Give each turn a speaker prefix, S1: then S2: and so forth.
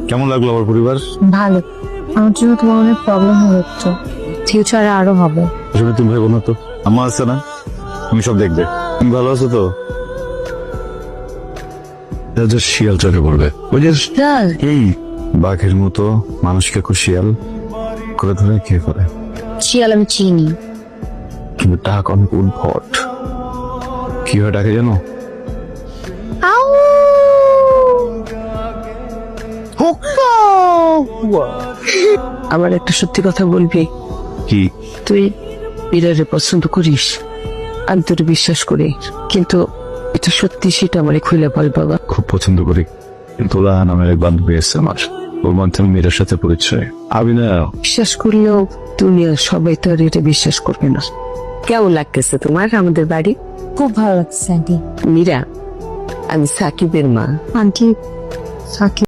S1: কেমন লাগলো আমার পরিবার?
S2: ভালো। আমার জন্য তোমার অনেক প্রবলেম হচ্ছে, ফিউচারে আরো হবে।
S1: আসলে তুমি ভাই বোনো তো, আম্মা আছে না, তুমি সব দেখবে। তুমি ভালো আছো তো? শিয়াল চলে পড়বে, ওই যে এই বাঘের মতো মানুষকে খুব শিয়াল করে ধরে খেয়ে ফেলে।
S2: শিয়াল আমি চিনি।
S1: কিন্তু ডাক অনেক উদ্ভট। কিভাবে ডাকে জানো?
S3: আমার একটা সত্যি কথা বলবি?
S1: কি?
S3: তুই মীরারে পছন্দ করিস, আমি তোর বিশ্বাস করি, কিন্তু এটা সত্যি সেটা আমারে খুলে বল বাবা।
S1: খুব পছন্দ করি, তোলা নামের এক বান্ধবী আছে আমার, ওর মাধ্যমে মেয়ের সাথে পরিচয়। আমি না
S3: বিশ্বাস করলেও দুনিয়া সবাই তো আর এটা বিশ্বাস করবে না। কেমন লাগতেছে তোমার আমাদের বাড়ি?
S2: খুব ভালো লাগছে আন্টি।
S3: মীরা, আমি সাকিবের মা।
S2: আন্টি সাকিব